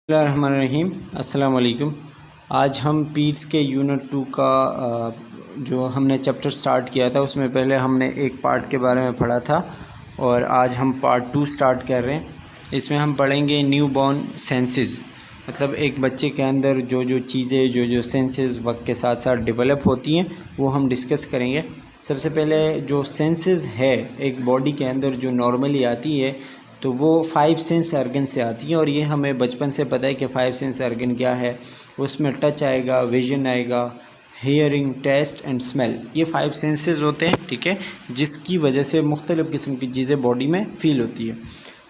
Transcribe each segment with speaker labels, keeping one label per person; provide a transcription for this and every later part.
Speaker 1: बिस्मिल्लाहिर्रहमानिर्रहीम। अस्सलाम वालेकुम। आज हम पीट्स के यूनिट 2 का जो हमने चैप्टर स्टार्ट किया था उसमें पहले हमने एक पार्ट के बारे में पढ़ा था और आज हम पार्ट 2 स्टार्ट कर रहे हैं। इसमें हम पढ़ेंगे न्यू बॉर्न सेंसेस, मतलब एक बच्चे के अंदर जो जो चीज़ें जो सेंसेस वक्त के साथ साथ डेवलप होती हैं वो हम डिस्कस करेंगे। सबसे पहले जो सेंसेस है एक बॉडी के अंदर जो नॉर्मली आती है तो वो 5 सेंस ऑर्गन से आती है और ये हमें बचपन से पता है कि 5 सेंस ऑर्गन क्या है। उसमें टच आएगा, विजन आएगा, हियरिंग, टेस्ट एंड स्मेल, ये 5 सेंसेस होते हैं, ठीक है, जिसकी वजह से मुख्तलिफ़ किस्म की चीज़ें बॉडी में फ़ील होती है।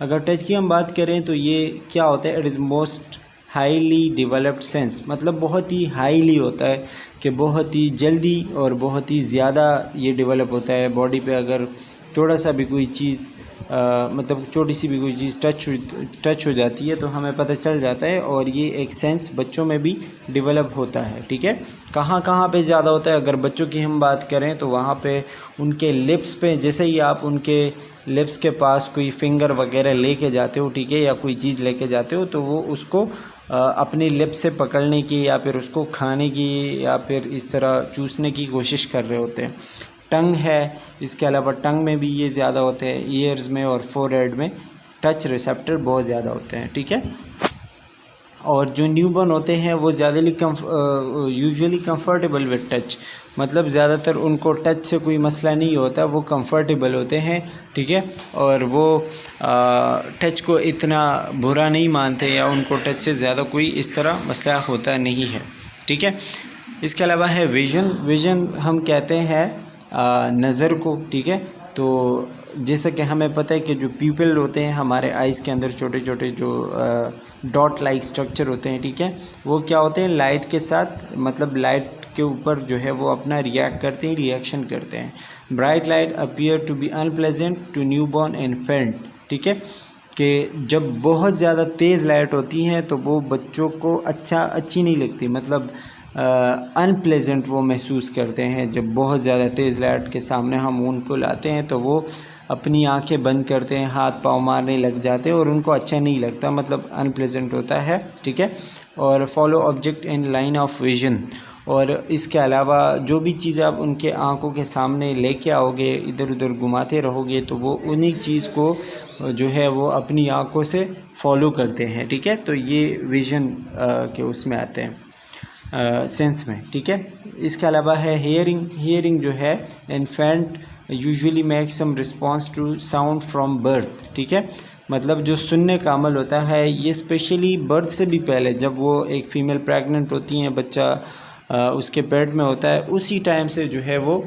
Speaker 1: अगर टच की हम बात करें तो ये क्या होता है, it is most highly developed sense, मतलब बहुत ही हाईली होता है कि बहुत ही जल्दी और बहुत ही ज़्यादा ये डेवलप होता है बॉडी पे। अगर थोड़ा सा भी कोई चीज़ मतलब छोटी सी भी कोई चीज़ टच हो जाती है तो हमें पता चल जाता है और ये एक सेंस बच्चों में भी डेवलप होता है, ठीक है। कहाँ कहाँ पे ज़्यादा होता है, अगर बच्चों की हम बात करें तो वहाँ पे उनके लिप्स पे, जैसे ही आप उनके लिप्स के पास कोई फिंगर वगैरह लेके जाते हो, ठीक है, या कोई चीज़ लेके जाते हो तो वो उसको अपने लिप्स से पकड़ने की या फिर उसको खाने की या फिर इस तरह चूसने की कोशिश कर रहे होते हैं। टंग है, इसके अलावा टंग में भी ये ज़्यादा होते हैं, ईयर्स में और फोरहेड में टच रिसेप्टर बहुत ज़्यादा होते हैं, ठीक है। और जो न्यूबॉर्न होते हैं वो यूजुअली कंफर्टेबल विद टच, मतलब ज़्यादातर उनको टच से कोई मसला नहीं होता, वो कंफर्टेबल होते हैं, ठीक है, और वो टच को इतना बुरा नहीं मानते या उनको टच से ज़्यादा कोई इस तरह मसला होता नहीं है, ठीक है। इसके अलावा है विजन हम कहते हैं नज़र को, ठीक है। तो जैसे कि हमें पता है कि जो प्यूपिल होते हैं हमारे आइज़ के अंदर, छोटे छोटे जो डॉट लाइक स्ट्रक्चर होते हैं, ठीक है, वो क्या होते हैं, लाइट के साथ, मतलब लाइट के ऊपर जो है वो अपना रिएक्शन करते हैं। Bright light appear to be unpleasant to newborn infant, ठीक है, कि जब बहुत ज़्यादा तेज़ लाइट होती हैं तो वो बच्चों को अच्छी नहीं लगती, मतलब अनप्लेजेंट वो महसूस करते हैं। जब बहुत ज़्यादा तेज़ लाइट के सामने हम उनको लाते हैं तो वो अपनी आंखें बंद करते हैं, हाथ पाँव मारने लग जाते हैं और उनको अच्छा नहीं लगता, मतलब अनप्लेजेंट होता है, ठीक है। और follow object in line of vision, और इसके अलावा जो भी चीज़ें आप उनके आंखों के सामने लेके आओगे, इधर उधर घुमाते रहोगे तो वो उन्हीं चीज़ को जो है वो अपनी आंखों से फॉलो करते हैं, ठीक है। तो ये विजन के उसमें आते हैं सेंस में, ठीक है। इसके अलावा है हियरिंग जो है, infant usually make some response to sound from birth, ठीक है, मतलब जो सुनने का अमल होता है ये स्पेशली बर्थ से भी पहले, जब वो एक फ़ीमेल प्रेग्नेंट होती हैं, बच्चा उसके पेट में होता है, उसी टाइम से जो है वो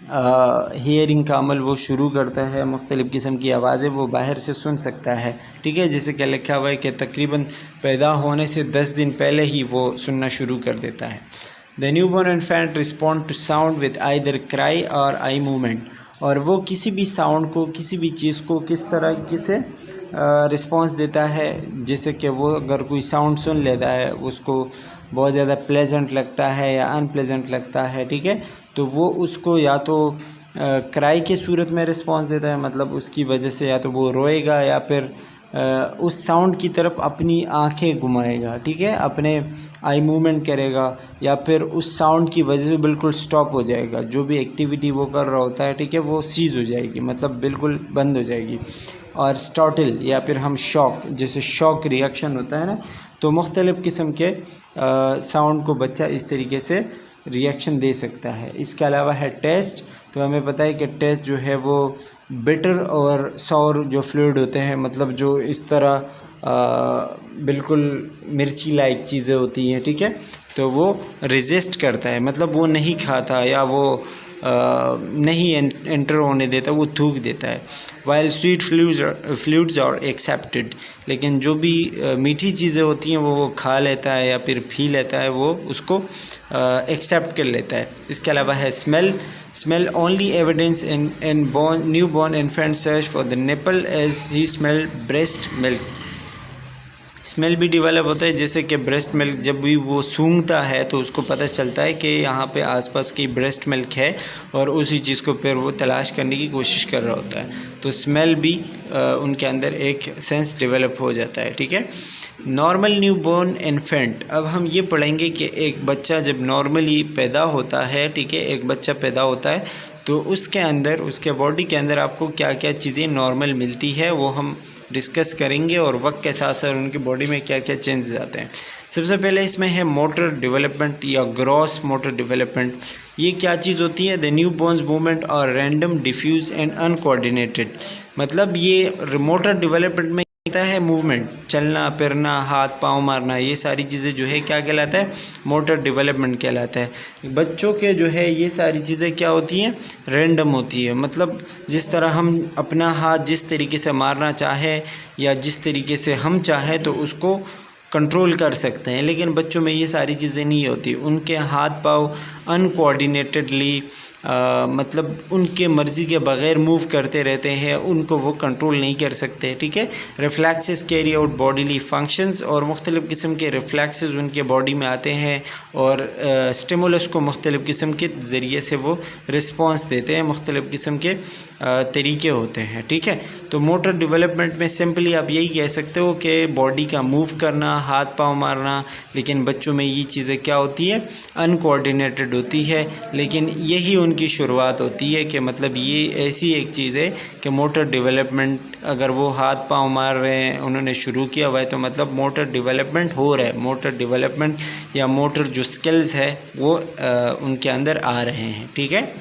Speaker 1: हियरिंग का अमल वो शुरू करता है। मुख्तलिफ़ किस्म की आवाज़ें वो बाहर से सुन सकता है, ठीक है, जैसे कि लिखा हुआ है कि तकरीबन पैदा होने से 10 दिन पहले ही वो सुनना शुरू कर देता है। The newborn infant respond to sound with either cry और आई मूवमेंट, और वो किसी भी साउंड को, किसी भी चीज़ को किस तरह से रिस्पॉन्स देता है, जैसे कि वो अगर कोई साउंड सुन लेता है उसको बहुत ज़्यादा प्लेजेंट लगता है या अनप्लेजेंट लगता है, ठीक है, तो वो उसको या तो क्राई के सूरत में रिस्पॉन्स देता है, मतलब उसकी वजह से या तो वो रोएगा या फिर उस साउंड की तरफ अपनी आंखें घुमाएगा, ठीक है, अपने आई मूवमेंट करेगा, या फिर उस साउंड की वजह से बिल्कुल स्टॉप हो जाएगा, जो भी एक्टिविटी वो कर रहा होता है, ठीक है, वो सीज़ हो जाएगी, मतलब बिल्कुल बंद हो जाएगी। और स्टार्टल या फिर हम शॉक, जैसे शॉक रिएक्शन होता है ना, तो मुख्तलिफ़ किस्म के साउंड को बच्चा इस तरीके से रिएक्शन दे सकता है। इसके अलावा है टेस्ट, तो हमें पता है कि टेस्ट जो है वो बिटर और सॉर जो फ्लूइड होते हैं, मतलब जो इस तरह बिल्कुल मिर्ची लाइक चीज़ें होती हैं, ठीक है, तो वो रेजिस्ट करता है, मतलब वो नहीं खाता या वो नहीं एंटर होने देता, वो थूक देता है। While sweet fluids are accepted, लेकिन जो भी मीठी चीज़ें होती हैं वो खा लेता है या फिर पी लेता है, वो उसको एक्सेप्ट कर लेता है। इसके अलावा है smell only evidence in newborn infant search for the nipple as he smell breast milk, smell भी डेवलप होता है, जैसे कि ब्रेस्ट मिल्क जब भी वो सूंघता है तो उसको पता चलता है कि यहाँ पे आसपास की ब्रेस्ट मिल्क है और उसी चीज़ को फिर वो तलाश करने की कोशिश कर रहा होता है। तो स्मेल भी उनके अंदर एक सेंस डेवलप हो जाता है। ठीक है। नॉर्मल न्यू बॉर्न इन्फेंट, अब हम ये पढ़ेंगे कि एक बच्चा जब नॉर्मली पैदा होता है, ठीक है, एक बच्चा पैदा होता है तो उसके अंदर, उसके बॉडी के अंदर आपको क्या क्या चीज़ें नॉर्मल मिलती है वो हम डिस्कस करेंगे और वक्त के साथ साथ उनकी बॉडी में क्या क्या चेंजेस आते हैं। सबसे पहले इसमें है मोटर डेवलपमेंट या ग्रॉस मोटर डेवलपमेंट। ये क्या चीज़ होती है? द न्यू बॉर्न्स मूवमेंट और रैंडम, डिफ्यूज एंड अनकोऑर्डिनेटेड। मतलब ये मोटर डेवलपमेंट में है मूवमेंट, चलना फिरना, हाथ पाँव मारना, ये सारी चीज़ें जो है क्या कहलाता है? मोटर डेवलपमेंट कहलाता है। बच्चों के जो है ये सारी चीज़ें क्या होती हैं? रैंडम होती है। मतलब जिस तरह हम अपना हाथ जिस तरीके से मारना चाहे या जिस तरीके से हम चाहें तो उसको कंट्रोल कर सकते हैं, लेकिन बच्चों में ये सारी चीज़ें नहीं होती। उनके हाथ पाँव अनकोऑर्डिनेटेडली, मतलब उनके मर्ज़ी के बग़ैर मूव करते रहते हैं, उनको वो कंट्रोल नहीं कर सकते। ठीक है। Reflexes carry out bodily functions, और मुख्तलिफ़ किस्म के रिफ्लेक्सेस उनके बॉडी में आते हैं और स्टिमुलस को मुख्तलिफ़ किस्म के ज़रिए से वो रिस्पॉन्स देते हैं, मुख्तलिफ़ किस्म के तरीके होते हैं। ठीक है। तो मोटर डेवलपमेंट में सिंपली आप यही कह सकते हो कि बॉडी का मूव करना, हाथ पाँव मारना, लेकिन बच्चों में ये चीज़ें क्या होती है? अनकोऑर्डिनेटेड होती है। लेकिन यही उनकी शुरुआत होती है कि मतलब ये ऐसी एक चीज़ है कि मोटर डेवलपमेंट, अगर वो हाथ पाँव मार रहे हैं, उन्होंने शुरू किया हुआ है, तो मतलब मोटर डेवलपमेंट हो रहा है। मोटर डेवलपमेंट या मोटर जो स्किल्स है वो उनके अंदर आ रहे हैं। ठीक है।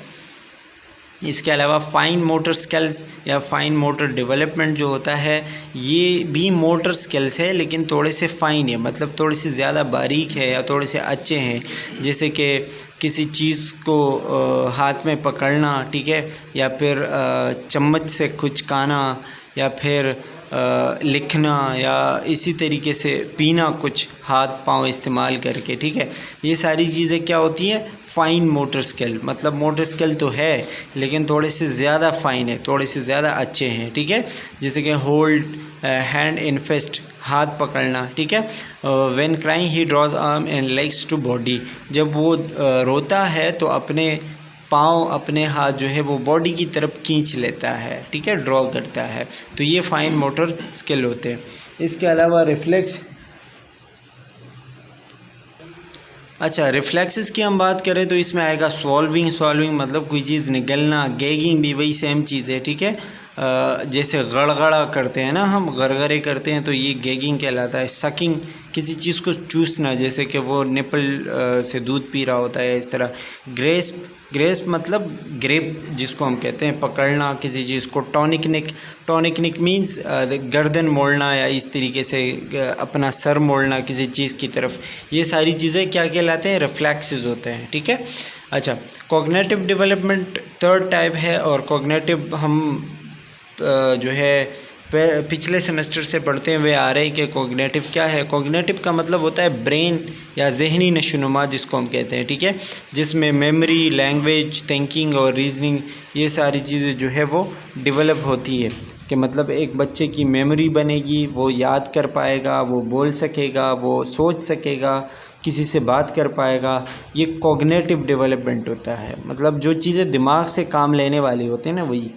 Speaker 1: इसके अलावा फ़ाइन मोटर स्किल्स या फ़ाइन मोटर डेवलपमेंट जो होता है, ये भी मोटर स्किल्स है लेकिन थोड़े से फ़ाइन है, मतलब थोड़ी सी ज़्यादा बारीक है या थोड़े से अच्छे हैं। जैसे कि किसी चीज़ को हाथ में पकड़ना, ठीक है, या फिर चम्मच से कुछ खाना, या फिर लिखना, या इसी तरीके से पीना कुछ हाथ पाँव इस्तेमाल करके। ठीक है। ये सारी चीज़ें क्या होती हैं? Fine motor skill. मतलब मोटर स्किल तो है लेकिन थोड़े से ज़्यादा फ़ाइन है, थोड़े से ज़्यादा अच्छे हैं। ठीक है। जैसे कि होल्ड हैंड इन फिस्ट, हाथ पकड़ना। ठीक है। When crying he draws arm and legs to body, जब वो रोता है तो अपने पाँव, अपने हाथ जो है वो बॉडी की तरफ खींच लेता है। ठीक है, ड्रॉ करता है। तो ये फ़ाइन मोटर स्किल होते हैं। इसके अलावा रिफ्लेक्स, अच्छा रिफ्लेक्सेस की हम बात करें तो इसमें आएगा सॉल्विंग। सॉल्विंग मतलब कोई चीज़ निगलना। गैगिंग भी वही सेम चीज़ है। ठीक है। जैसे गड़गड़ा करते हैं ना, हम गरगरे करते हैं, तो ये गैगिंग कहलाता है। सकिंग, किसी चीज़ को चूसना, जैसे कि वो निपल से दूध पी रहा होता है, इस तरह। ग्रेस्प, ग्रेस्प मतलब ग्रेप जिसको हम कहते हैं, पकड़ना किसी चीज़ को। टॉनिकनिक, टॉनिकनिक मीन्स गर्दन मोड़ना या इस तरीके से अपना सर मोड़ना किसी चीज़ की तरफ। ये सारी चीज़ें क्या कहलाते हैं? रिफ्लेक्सेस होते हैं। ठीक है। अच्छा, कॉग्निटिव डेवलपमेंट थर्ड टाइप है, और कॉग्निटिव हम जो है पिछले सेमेस्टर से पढ़ते हुए आ रहे हैं कि कॉग्निटिव क्या है। कॉग्निटिव का मतलब होता है ब्रेन या जहनी नशोनुमा जिसको हम कहते हैं। ठीक है। जिसमें मेमोरी, लैंग्वेज, थिंकिंग और रीजनिंग, ये सारी चीज़ें जो है वो डेवलप होती है। कि मतलब एक बच्चे की मेमोरी बनेगी, वो याद कर पाएगा, वो बोल सकेगा, वो सोच सकेगा, किसी से बात कर पाएगा। ये कॉग्निटिव डेवलपमेंट होता है। मतलब जो चीज़ें दिमाग से काम लेने वाली होती हैं ना, वही।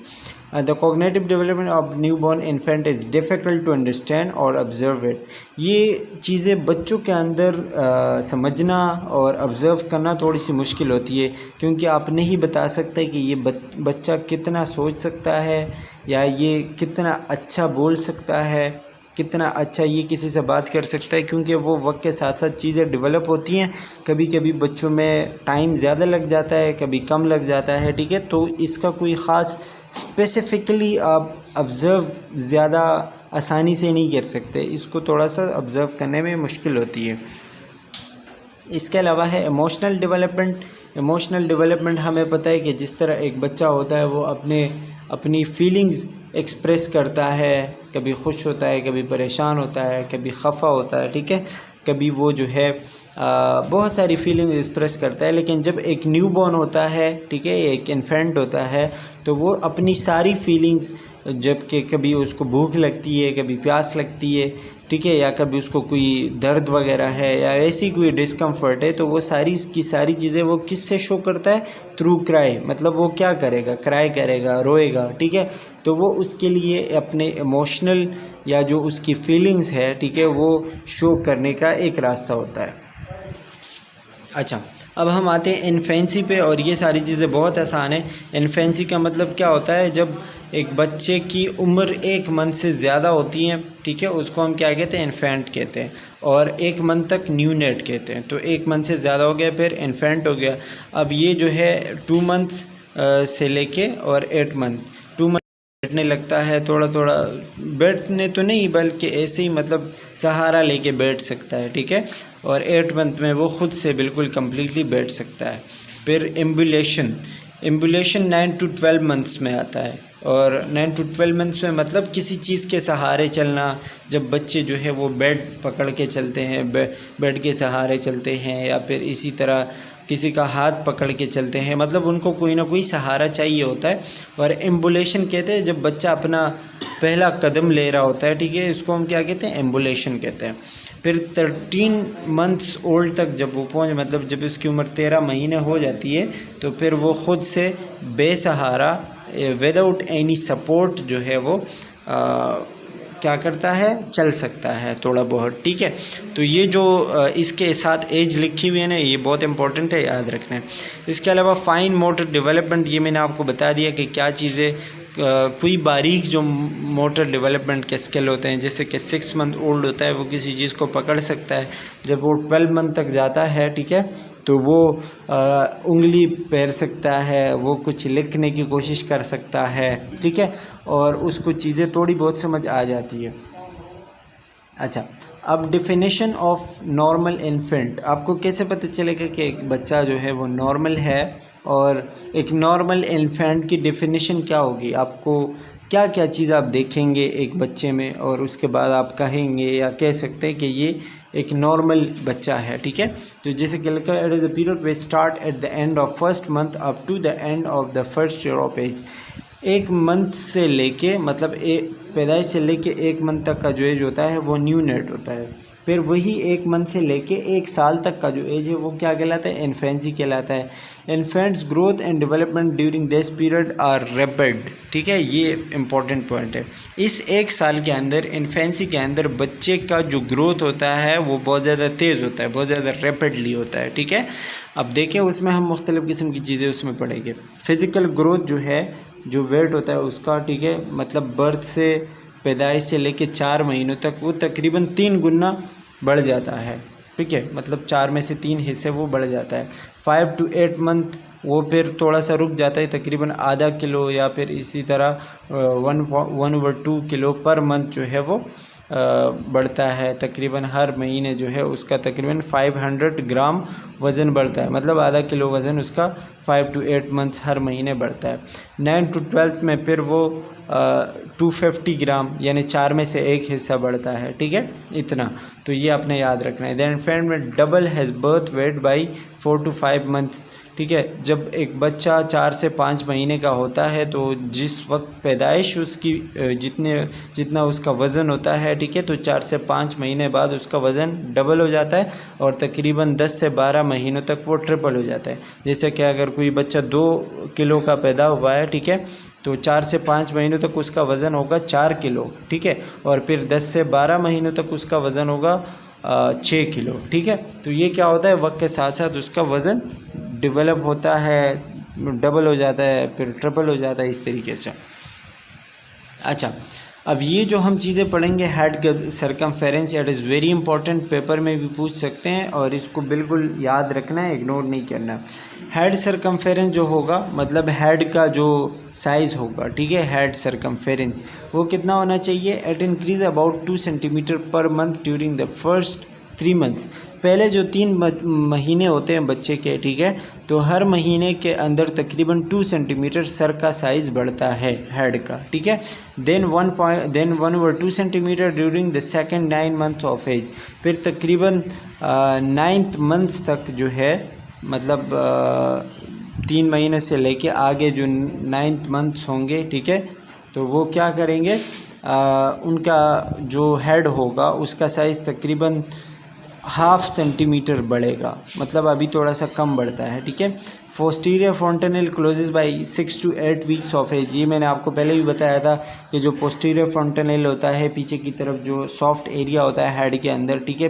Speaker 1: The cognitive development of newborn infant is difficult to understand और ऑब्ज़र्व इट। ये चीज़ें बच्चों के अंदर समझना और ऑब्ज़र्व करना थोड़ी सी मुश्किल होती है, क्योंकि आप नहीं बता सकते कि ये बच्चा कितना सोच सकता है या ये कितना अच्छा बोल सकता है, कितना अच्छा ये किसी से बात कर सकता है, क्योंकि वो वक्त के साथ साथ चीज़ें डेवलप होती हैं। कभी कभी बच्चों में टाइम ज़्यादा लग जाता है, कभी कम लग जाता है। ठीक है। तो इसका कोई ख़ास स्पेसिफ़िकली आप ऑब्ज़र्व ज़्यादा आसानी से नहीं कर सकते, इसको थोड़ा सा ऑब्ज़र्व करने में मुश्किल होती है। इसके अलावा है इमोशनल डेवलपमेंट। इमोशनल डेवलपमेंट हमें पता है कि जिस तरह एक बच्चा होता है वो अपनी फीलिंग्स एक्सप्रेस करता है, कभी खुश होता है, कभी परेशान होता है, कभी खफा होता है। ठीक है। कभी वो जो है बहुत सारी फीलिंग एक्सप्रेस करता है। लेकिन जब एक न्यूबॉर्न होता है, ठीक है, एक इन्फेंट होता है, तो वो अपनी सारी फीलिंग्स, जबकि कभी उसको भूख लगती है, कभी प्यास लगती है, ठीक है, या कभी उसको कोई दर्द वगैरह है या ऐसी कोई डिस्कम्फर्ट है, तो वो सारी की सारी चीज़ें वो किससे शो करता है? Through cry. मतलब वो क्या करेगा? क्राई करेगा, रोएगा, ठीक है। तो वो उसके लिए अपने इमोशनल या जो उसकी फीलिंग्स है, ठीक है, वो शो करने का एक रास्ता होता है। अच्छा, अब हम आते हैं इन्फेंसी पे, और ये सारी चीज़ें बहुत आसान है। इन्फेंसी का मतलब क्या होता है? जब एक बच्चे की उम्र 1 मंथ से ज़्यादा होती है, ठीक है, उसको हम क्या कहते हैं? इन्फेंट कहते हैं। और 1 मंथ तक न्यूनेट कहते हैं। तो 1 मंथ से ज़्यादा हो गया फिर इन्फेंट हो गया। अब ये जो है 2 मंथ्स से लेके और 8 मंथ, 2 मंथ बैठने लगता है, थोड़ा थोड़ा बैठने तो नहीं बल्कि ऐसे ही मतलब सहारा लेके बैठ सकता है, ठीक है। और 8 मंथ में वो ख़ुद से बिल्कुल कम्प्लीटली बैठ सकता है। फिर एम्बुलेशन 9 to 12 मंथ्स में आता है। और 9 to 12 मंथ्स में मतलब किसी चीज़ के सहारे चलना। जब बच्चे जो है वो बेड पकड़ के चलते हैं, बेड के सहारे चलते हैं, या फिर इसी तरह किसी का हाथ पकड़ के चलते हैं, मतलब उनको कोई ना कोई सहारा चाहिए होता है। और एम्बुलेशन कहते हैं जब बच्चा अपना पहला कदम ले रहा होता है, ठीक है, इसको हम क्या कहते हैं? एम्बुलेशन कहते हैं। फिर 13 मंथ्स ओल्ड तक जब वो पहुँच, मतलब जब उसकी उम्र 13 महीने हो जाती है, तो फिर वो ख़ुद से बेसहारा विदाउट एनी सपोर्ट जो है वो क्या करता है? चल सकता है थोड़ा बहुत, ठीक है। तो ये जो इसके साथ एज लिखी हुई है ना, ये बहुत इंपॉर्टेंट है, याद रखना है। इसके अलावा फाइन मोटर डेवलपमेंट, ये मैंने आपको बता दिया कि क्या चीज़ें कोई बारीक जो मोटर डेवलपमेंट के स्किल होते हैं, जैसे कि 6 मंथ ओल्ड होता है वो किसी चीज़ को पकड़ सकता है। जब वो 12 मंथ तक जाता है, ठीक है, तो वो उंगली पैर सकता है, वो कुछ लिखने की कोशिश कर सकता है, ठीक है, और उसको चीज़ें थोड़ी बहुत समझ आ जाती है। अच्छा, अब डेफिनेशन ऑफ नॉर्मल इन्फेंट, आपको कैसे पता चलेगा कि एक बच्चा जो है वो नॉर्मल है? और एक नॉर्मल इन्फेंट की डेफिनेशन क्या होगी? आपको क्या क्या चीज़ आप देखेंगे एक बच्चे में, और उसके बाद आप कहेंगे या कह सकते हैं कि ये एक नॉर्मल बच्चा है, ठीक है। तो जैसे कि लिखा है, it is the period which start at the end of first month up to the end of the first year of age. 1 month से लेके, मतलब पैदाइश से लेके 1 मंथ तक का जो एज होता है वो न्यू नेट होता है। फिर वही 1 मंथ से लेके 1 साल तक का जो एज है वो क्या कहलाता है? इन्फेंसी कहलाता है। Infants growth and development during this period are rapid, ठीक है, ये इंपॉर्टेंट पॉइंट है। इस 1 साल के अंदर, इन्फेंसी के अंदर, बच्चे का जो ग्रोथ होता है वो बहुत ज़्यादा तेज़ होता है, बहुत ज़्यादा रैपिडली होता है, ठीक है। अब देखें उसमें हम मुख्तलिफ़ किस्म की चीज़ें उसमें पढ़ेंगे। फिज़िकल ग्रोथ जो है, जो वेट होता है उसका, ठीक है, मतलब बर्थ से, पैदाइश से लेके 4 महीनों तक वो तकरीबन 3 गुना बढ़ जाता है, ठीक है, मतलब 4 में से 3 हिस्से वो बढ़ जाता है। 5 to 8 मंथ वो फिर थोड़ा सा रुक जाता है, तकरीबन आधा किलो या फिर इसी तरह 1/2 किलो पर मंथ जो है वो बढ़ता है। तकरीबन हर महीने जो है उसका तकरीबन 500 ग्राम वज़न बढ़ता है, मतलब आधा किलो वज़न उसका 5 to 8 मंथ्स हर महीने बढ़ता है। 9 to 12 में फिर वो 250 ग्राम, यानी 4 में से 1 हिस्सा बढ़ता है, ठीक है, इतना। तो ये आपने याद रखना है। दैन इन्फेंट में double has birth weight by 4 to 5 months, ठीक है। जब एक बच्चा 4 से 5 महीने का होता है, तो जिस वक्त पैदाइश उसकी जितना उसका वज़न होता है, ठीक है, तो 4 से 5 महीने बाद उसका वज़न डबल हो जाता है, और तकरीबन 10 से 12 महीनों तक वो ट्रिपल हो जाता है। जैसे कि अगर कोई बच्चा 2 किलो का पैदा हुआ है, ठीक है, तो 4 से 5 महीनों तक उसका वज़न होगा 4 किलो, ठीक है, और फिर 10 से 12 महीनों तक उसका वज़न होगा 6 किलो, ठीक है। तो ये क्या होता है, वक्त के साथ साथ उसका वज़न डेवलप होता है, डबल हो जाता है, फिर ट्रिपल हो जाता है, इस तरीके से। अच्छा, अब ये जो हम चीज़ें पढ़ेंगे, हेड का circumference, it is very important, paper में भी पूछ सकते हैं, और इसको बिल्कुल याद रखना है, इग्नोर नहीं करना। हेड सरकमफेरेंस जो होगा, मतलब हेड का जो साइज़ होगा, ठीक है, हेड सरकमफेरेंस वो कितना होना चाहिए? It increase about 2 centimetre per month during the first 3 months. पहले जो 3 महीने होते हैं बच्चे के, ठीक है, तो हर महीने के अंदर तकरीबन 2 सेंटीमीटर सर का साइज़ बढ़ता है हेड का, ठीक है। Then 1/2 centimetre during the second 9 month of age. फिर तकरीबन 9th मंथ तक जो है, मतलब 3 महीने से लेके आगे जो 9th मंथ्स होंगे, ठीक है, तो वो क्या करेंगे, उनका जो हेड होगा उसका साइज़ तकरीबन 1/2 सेंटीमीटर बढ़ेगा, मतलब अभी थोड़ा सा कम बढ़ता है, ठीक है। Posterior fontanel closes by 6 to 8 weeks of age, ये मैंने आपको पहले भी बताया था कि जो पोस्टीरियर फ्रंटनल होता है पीछे की तरफ जो सॉफ्ट एरिया होता है हेड के अंदर, ठीक है।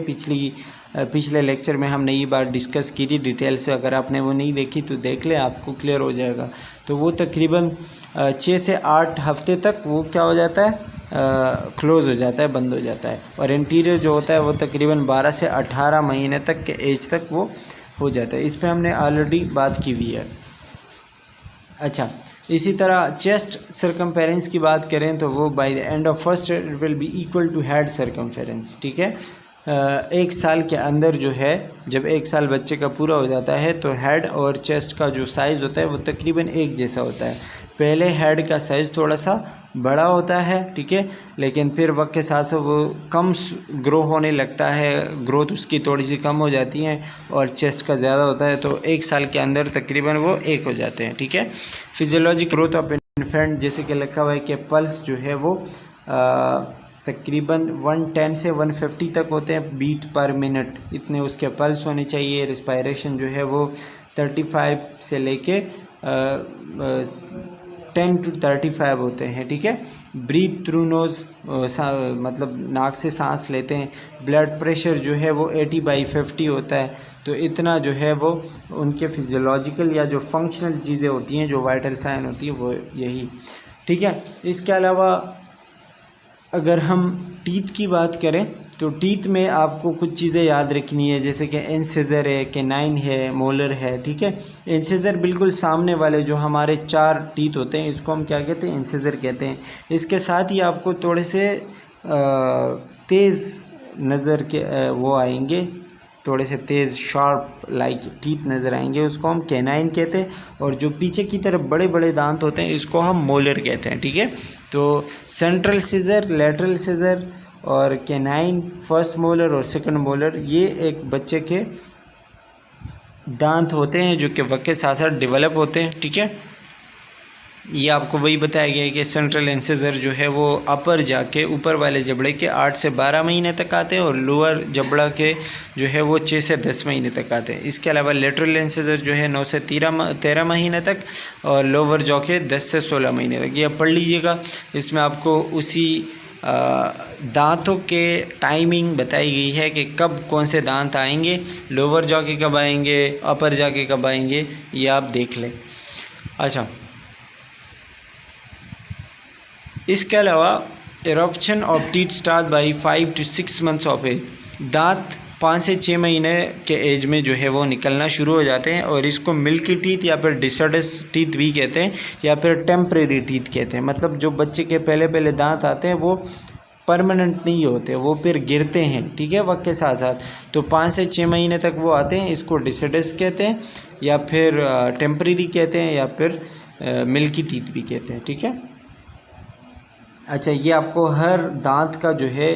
Speaker 1: पिछले लेक्चर में हमने ये बात डिस्कस की थी डिटेल से, अगर आपने वो नहीं देखी तो देख ले, आपको क्लियर हो जाएगा। तो वो तकरीबन 6 से 8 हफ्ते तक वो क्या हो जाता है, क्लोज़ हो जाता है, बंद हो जाता है। और इंटीरियर जो होता है वो तकरीबन 12 से 18 महीने तक के एज तक वो हो जाता है। इस पे हमने ऑलरेडी बात की हुई है। अच्छा, इसी तरह चेस्ट सर्कमफेरेंस की बात करें तो वो by the end of first it will be equal to head circumference, ठीक है। 1 साल के अंदर जो है, जब 1 साल बच्चे का पूरा हो जाता है तो हेड और चेस्ट का जो साइज़ होता है वो तकरीबन एक जैसा होता है। पहले हेड का साइज़ थोड़ा सा बड़ा होता है, ठीक है, लेकिन फिर वक्त के साथ साथ वो कम ग्रो होने लगता है, ग्रोथ उसकी थोड़ी सी कम हो जाती है, और चेस्ट का ज़्यादा होता है। तो 1 साल के अंदर तकरीबन वो एक हो जाते हैं, ठीक है। फिजियोलॉजिक ग्रोथ ऑफ इन्फेंट, जैसे कि लिखा हुआ है कि पल्स जो है वो तकरीबन 110 से 150 तक होते हैं बीट पर मिनट, इतने उसके पल्स होने चाहिए। रिस्पायरेशन जो है वो 35 से लेके 10 to 35 होते हैं, ठीक है। ब्रीथ थ्रू नोज़, मतलब नाक से सांस लेते हैं। ब्लड प्रेशर जो है वो 80/50 होता है। तो इतना जो है वो उनके फिजियोलॉजिकल या जो फंक्शनल चीज़ें होती हैं, जो वाइटल साइन होती है, वो यही, ठीक है। इसके अलावा अगर हम टीथ की बात करें तो टीथ में आपको कुछ चीज़ें याद रखनी है, जैसे कि इंसिजर है, कैनाइन है, मोलर है, ठीक है। इंसिजर बिल्कुल सामने वाले जो हमारे 4 टीथ होते हैं, इसको हम क्या कहते हैं, इंसिजर कहते हैं। इसके साथ ही आपको थोड़े से तेज़ नज़र के वो आएंगे, थोड़े से तेज़ शार्प लाइक टीथ नज़र आएंगे, उसको हम कैनाइन कहते हैं। और जो पीछे की तरफ बड़े बड़े दांत होते हैं इसको हम मोलर कहते हैं, ठीक है। तो सेंट्रल सीजर, लेटरल सीजर और कैनाइन, फर्स्ट मोलर और सेकंड मोलर, ये एक बच्चे के दांत होते हैं जो कि वक्त के साथ साथ डेवलप होते हैं, ठीक है। ये आपको वही बताया गया है कि सेंट्रल इंसिजर जो है वो अपर जाके ऊपर वाले जबड़े के 8 से 12 महीने तक आते हैं, और लोअर जबड़ा के जो है वो 6 से 10 महीने तक आते हैं। इसके अलावा लेटरल इंसिजर जो है 9 से 13 महीने तक, और लोअर जॉ के 10 से 16 महीने तक। ये आप पढ़ लीजिएगा, इसमें आपको उसी दांतों के टाइमिंग बताई गई है कि कब कौन से दांत आएंगे, लोअर जॉ के कब आएंगे, अपर जॉ के कब आएंगे, ये आप देख लें। अच्छा, इसके अलावा eruption of teeth start by 5 to 6 months of age, दांत 5 से 6 महीने के एज में जो है वो निकलना शुरू हो जाते हैं, और इसको मिल्की टीथ या फिर डिसऑर्डर्स टीथ भी कहते हैं, या फिर टेम्परेरी टीथ कहते हैं। मतलब जो बच्चे के पहले पहले दांत आते हैं वो परमानेंट नहीं होते, वो फिर गिरते हैं, ठीक है, वक्त के साथ साथ। तो 5 से 6 महीने तक वो आते हैं, इसको डिसऑर्डर्स कहते हैं, या फिर टेम्परेरी कहते हैं, या फिर मिल्की टीथ भी कहते हैं, ठीक है। अच्छा, ये आपको हर दांत का जो है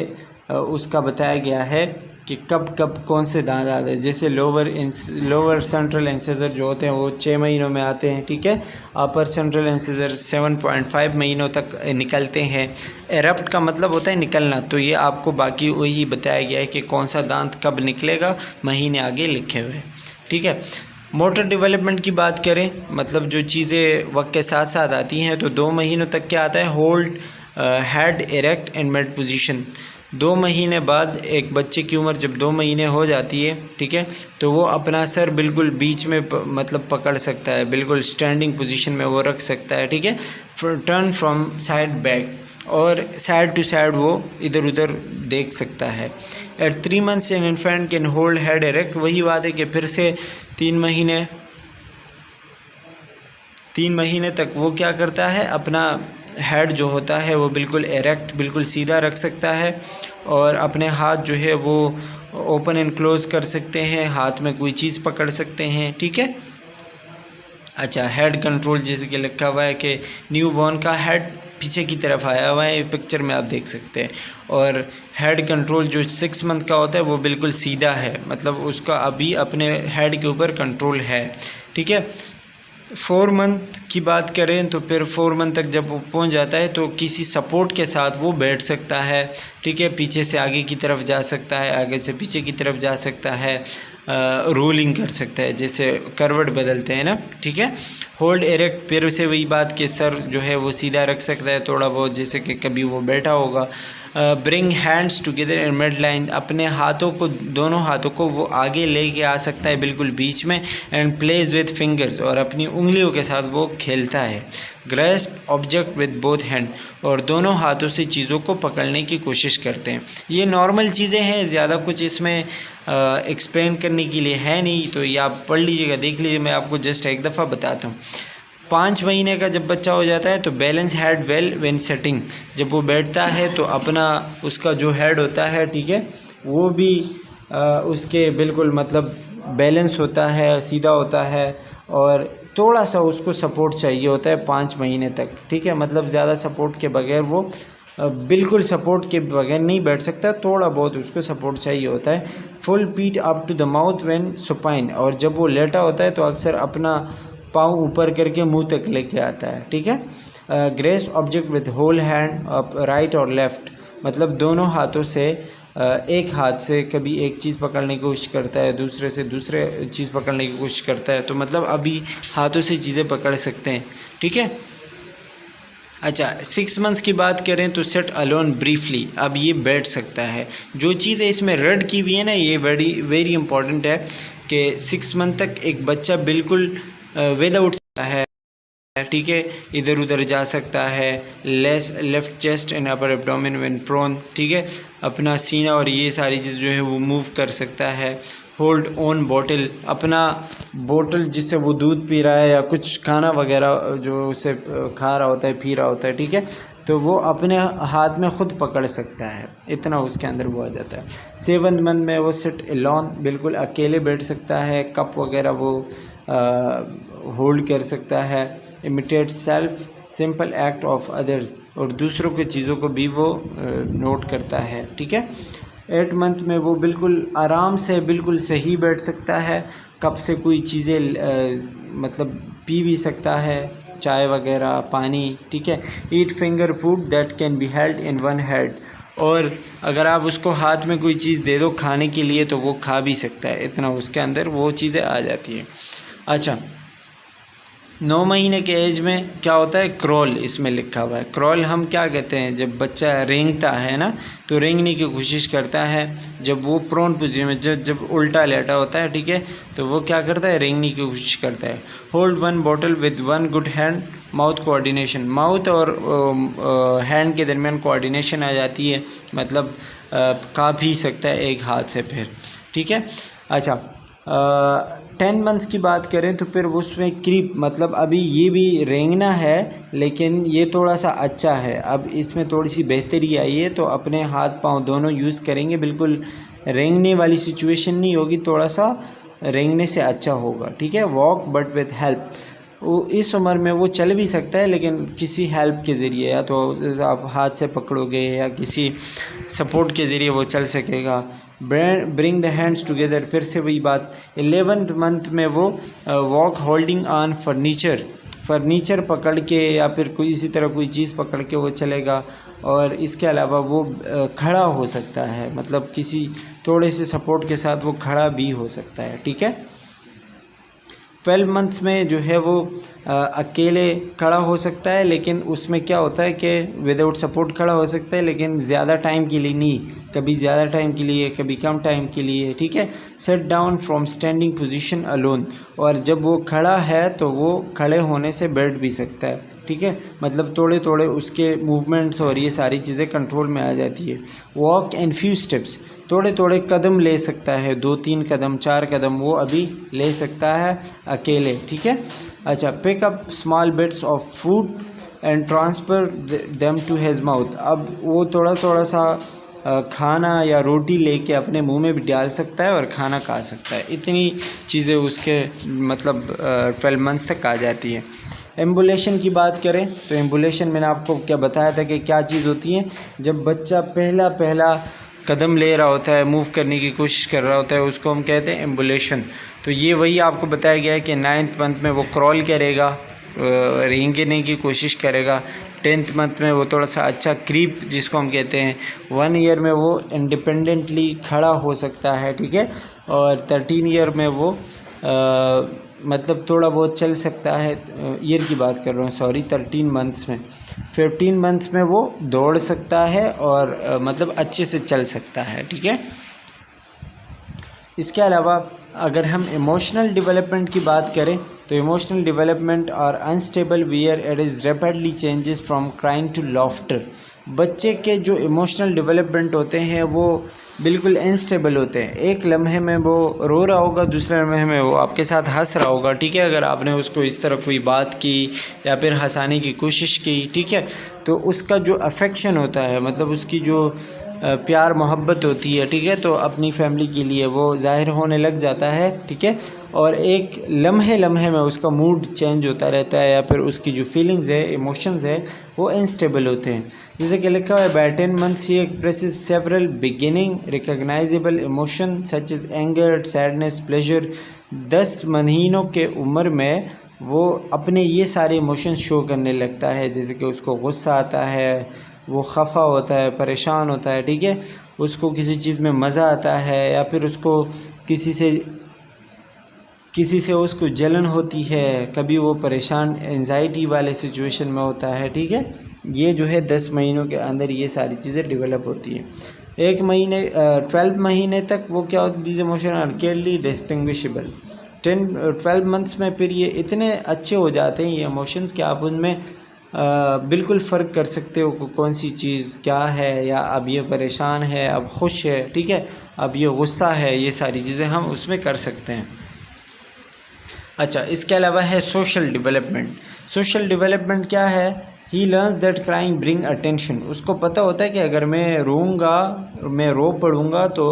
Speaker 1: उसका बताया गया है कि कब कब कौन से दांत आते हैं। जैसे लोअर सेंट्रल इंसिजर जो होते हैं वो 6 महीनों में आते हैं, ठीक है। अपर सेंट्रल इंसिजर 7.5 महीनों तक निकलते हैं। एरप्ट का मतलब होता है निकलना, तो ये आपको बाकी वही बताया गया है कि कौन सा दांत कब निकलेगा, महीने आगे लिखे हुए, ठीक है। मोटर डेवलपमेंट की बात करें, मतलब जो चीज़ें वक्त के साथ साथ आती हैं, तो 2 महीनों तक क्या आता है, hold head erect and mid position. 2 महीने बाद एक बच्चे की उम्र जब 2 महीने हो जाती है, ठीक है, तो वो अपना सर बिल्कुल बीच में मतलब पकड़ सकता है, बिल्कुल स्टैंडिंग पोजीशन में वो रख सकता है, ठीक है। टर्न फ्रॉम साइड बैक, और साइड टू साइड वो इधर उधर देख सकता है। At 3 months an infant can hold head erect, वही बात है कि फिर से 3 महीने तक वो क्या करता है, अपना हेड जो होता है वो बिल्कुल एरेक्ट, बिल्कुल सीधा रख सकता है, और अपने हाथ जो है वो ओपन एंड क्लोज़ कर सकते हैं, हाथ में कोई चीज़ पकड़ सकते हैं, ठीक है। अच्छा, हेड कंट्रोल, जैसे कि लिखा हुआ है कि न्यू बॉर्न का हेड पीछे की तरफ आया हुआ है, पिक्चर में आप देख सकते हैं। और हेड कंट्रोल जो 6 मंथ का होता है वो बिल्कुल सीधा है, मतलब उसका अभी अपने हेड के ऊपर कंट्रोल है, ठीक है। 4 मंथ की बात करें तो फिर 4 मंथ तक जब वो पहुंच जाता है तो किसी सपोर्ट के साथ वो बैठ सकता है, ठीक है। पीछे से आगे की तरफ जा सकता है, आगे से पीछे की तरफ जा सकता है, रोलिंग कर सकता है, जैसे करवट बदलते हैं ना, ठीक है। होल्ड एरेक्ट, फिर से वही बात कि सर जो है वो सीधा रख सकता है थोड़ा बहुत, जैसे कि कभी वो बैठा होगा। Bring hands together in mid line, अपने हाथों को, दोनों हाथों को वो आगे लेके आ सकता है बिल्कुल बीच में। एंड प्लेज विद फिंगर्स, और अपनी उंगलियों के साथ वो खेलता है। Grasp object with both hand, और दोनों हाथों से चीज़ों को पकड़ने की कोशिश करते हैं। ये नॉर्मल चीज़ें हैं, ज़्यादा कुछ इसमें एक्सप्लेन करने के लिए है नहीं, तो ये आप पढ़ लीजिएगा, देख लीजिए। मैं आपको जस्ट एक दफ़ा बताता हूँ। 5 महीने का जब बच्चा हो जाता है तो balance head well when setting, जब वो बैठता है तो अपना उसका जो हेड होता है, ठीक है, वो भी उसके बिल्कुल मतलब बैलेंस होता है, सीधा होता है, और थोड़ा सा उसको सपोर्ट चाहिए होता है 5 महीने तक, ठीक है। मतलब ज़्यादा सपोर्ट के बगैर वो बिल्कुल सपोर्ट के बगैर नहीं बैठ सकता, थोड़ा बहुत उसको सपोर्ट चाहिए होता है। Pull feet up to the mouth when supine, और जब वो लेटा होता है तो अक्सर अपना पाँव ऊपर करके मुंह तक लेके आता है, ठीक है। Grasp object with whole hand upright और लेफ़्ट, मतलब दोनों हाथों से एक हाथ से कभी एक चीज़ पकड़ने की कोशिश करता है, दूसरे से दूसरे चीज़ पकड़ने की कोशिश करता है, तो मतलब अभी हाथों से चीज़ें पकड़ सकते हैं, ठीक है। अच्छा, 6 मंथ्स की बात करें तो सेट अलोन ब्रीफली, अब ये बैठ सकता है। जो चीज़ें इसमें रेड की हुई है ना, ये वेरी इंपॉर्टेंट है कि 6 मंथ तक एक बच्चा बिल्कुल विदाउट है, ठीक है, इधर उधर जा सकता है। Lift chest and upper abdomen when prone, ठीक है, अपना सीना और ये सारी चीज़ जो है वो मूव कर सकता है। होल्ड ऑन बॉटल, अपना बोतल जिससे वो दूध पी रहा है या कुछ खाना वगैरह जो उसे खा रहा होता है, पी रहा होता है, ठीक है, तो वो अपने हाथ में ख़ुद पकड़ सकता है, इतना उसके अंदर वो आ जाता है। 7 मंथ में वो सिट अलोन, बिल्कुल अकेले बैठ सकता है, कप वगैरह वो होल्ड कर सकता है। Imitate self simple act of others, और दूसरों की चीज़ों को भी वो नोट करता है, ठीक है। 8 मंथ में वो बिल्कुल आराम से बिल्कुल सही बैठ सकता है, कप से कोई चीज़ें मतलब पी भी सकता है, चाय वगैरह, पानी, ठीक है। Eat finger food that can be held in one hand, और अगर आप उसको हाथ में कोई चीज़ दे दो खाने के लिए तो वो खा भी सकता है, इतना उसके अंदर वो चीज़ें आ जाती हैं। अच्छा, 9 महीने के एज में क्या होता है, क्रॉल इसमें लिखा हुआ है। क्रॉल हम क्या कहते हैं, जब बच्चा रेंगता है ना, तो रेंगने की कोशिश करता है। जब वो प्रोन पोजीशन में, जब उल्टा लेटा होता है, ठीक है, तो वो क्या करता है, रेंगने की कोशिश करता है। Hold one bottle with one good hand, mouth coordination, mouth और हैंड के दरमियान कोऑर्डिनेशन आ जाती है, मतलब खा भी सकता है एक हाथ से फिर, ठीक है। अच्छा, 10 मंथ्स की बात करें तो फिर उसमें क्रीप, मतलब अभी ये भी रेंगना है लेकिन ये थोड़ा सा अच्छा है, अब इसमें थोड़ी सी बेहतरी आई है, तो अपने हाथ पांव दोनों यूज़ करेंगे, बिल्कुल रेंगने वाली सिचुएशन नहीं होगी, थोड़ा सा रेंगने से अच्छा होगा, ठीक है। वॉक बट विथ हेल्प, वो इस उम्र में वो चल भी सकता है लेकिन किसी हेल्प के ज़रिए, या तो आप हाथ से पकड़ोगे या किसी सपोर्ट के ज़रिए वो चल सकेगा। ब्रिंग द हैंड्स टुगेदर, फिर से वही बात। 11 मंथ में वो वॉक होल्डिंग ऑन फर्नीचर पकड़ के या फिर कोई इसी तरह कोई चीज़ पकड़ के वो चलेगा, और इसके अलावा वो खड़ा हो सकता है, मतलब किसी थोड़े से सपोर्ट के साथ वो खड़ा भी हो सकता है, ठीक है। 12 मंथ्स में जो है वो अकेले खड़ा हो सकता है, लेकिन उसमें क्या होता है कि विदाउट सपोर्ट खड़ा हो सकता है, लेकिन ज़्यादा टाइम के लिए नहीं, कभी ज़्यादा टाइम के लिए, कभी कम टाइम के लिए, ठीक है। Set down from standing position alone, और जब वो खड़ा है तो वो खड़े होने से बैठ भी सकता है, ठीक है, मतलब थोड़े थोड़े उसके मूवमेंट्स और ये सारी चीज़ें कंट्रोल में आ जाती है। वॉक एंड फ्यू स्टेप्स, थोड़े थोड़े कदम ले सकता है, 2-3 कदम, 4 कदम वो अभी ले सकता है अकेले, ठीक है। अच्छा, pick up small bits of food and transfer them to his mouth, अब वो थोड़ा थोड़ा सा खाना या रोटी लेके अपने मुंह में भी डाल सकता है और खाना खा सकता है, इतनी चीज़ें उसके मतलब 12 मंथ्स तक आ जाती है। एम्बुलेशन की बात करें तो एम्बुलेशन मैंने आपको क्या बताया था कि क्या चीज़ होती है, जब बच्चा पहला कदम ले रहा होता है, मूव करने की कोशिश कर रहा होता है, उसको हम कहते हैं एम्बुलेशन। तो ये वही आपको बताया गया है कि 9th मंथ में वो क्रॉल करेगा, रेंगने की कोशिश करेगा। 10th मंथ में वो थोड़ा सा अच्छा क्रीप जिसको हम कहते हैं। 1 ईयर में वो इंडिपेंडेंटली खड़ा हो सकता है, ठीक है। और 13 ईयर में वो मतलब थोड़ा बहुत चल सकता है, ईयर की बात कर रहा हूँ, सॉरी, 13 मंथ्स में। 15 मंथ्स में वो दौड़ सकता है और मतलब अच्छे से चल सकता है, ठीक है। इसके अलावा अगर हम इमोशनल डेवलपमेंट की बात करें तो इमोशनल डेवलपमेंट और unstable where it is rapidly changes from crying to laughter. बच्चे के जो इमोशनल डेवलपमेंट होते हैं वो बिल्कुल अनस्टेबल होते हैं। एक लम्हे में वो रो रहा होगा, दूसरे लम्हे में वो आपके साथ हंस रहा होगा, ठीक है। अगर आपने उसको इस तरह कोई बात की या फिर हंसाने की कोशिश की, ठीक है, तो उसका जो अफेक्शन होता है, मतलब उसकी जो प्यार मोहब्बत होती है, ठीक है, तो अपनी फैमिली के लिए वो ज़ाहिर होने लग जाता है, ठीक है। और एक लम्हे में उसका मूड चेंज होता रहता है या फिर उसकी जो फीलिंग्स है, इमोशंस है, वो अनस्टेबल होते हैं। जैसे कि लिखा हुआ है, by 10 months he expresses several beginning recognisable emotion such as anger, sadness, pleasure. 10 महीनों के उम्र में वो अपने ये सारे इमोशंस शो करने लगता है। जैसे कि उसको गुस्सा आता है, वो खफा होता है, परेशान होता है, ठीक है, उसको किसी चीज़ में मज़ा आता है या फिर उसको किसी से उसको जलन होती है, कभी वो परेशान एंजाइटी वाले सिचुएशन में होता है, ठीक है। ये जो है 10 महीनों के अंदर ये सारी चीज़ें डेवलप होती हैं। 12 महीने तक वो क्या होती है, these emotion are clearly distinguishable. 12 months में फिर ये इतने अच्छे हो जाते हैं ये इमोशंस कि आप उनमें बिल्कुल फ़र्क कर सकते हो कौन सी चीज़ क्या है, या अब ये परेशान है, अब खुश है, ठीक है, अब ये गुस्सा है, ये सारी चीज़ें हम उसमें कर सकते हैं। अच्छा, इसके अलावा है सोशल डेवलपमेंट। सोशल डेवलपमेंट क्या है, he learns that crying bring attention. उसको पता होता है कि अगर मैं रोऊंगा, मैं रो पड़ूंगा तो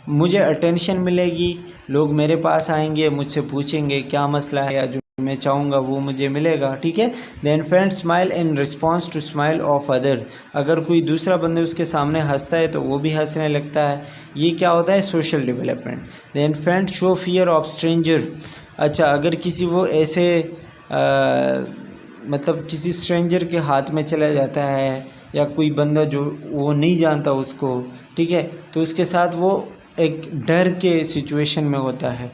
Speaker 1: मुझे अटेंशन मिलेगी, लोग मेरे पास आएंगे, मुझसे पूछेंगे क्या मसला है, या जो मैं चाहूँगा वो मुझे मिलेगा, ठीक है। The infant smile in response to smile of other. अगर कोई दूसरा बंदे उसके सामने हंसता है तो वो भी हंसने लगता है। ये क्या होता है, social development. The infant show fear of stranger. अच्छा, अगर किसी वो ऐसे मतलब किसी स्ट्रेंजर के हाथ में चला जाता है या कोई बंदा जो वो नहीं जानता उसको, ठीक है, तो उसके साथ वो एक डर के सिचुएशन में होता है।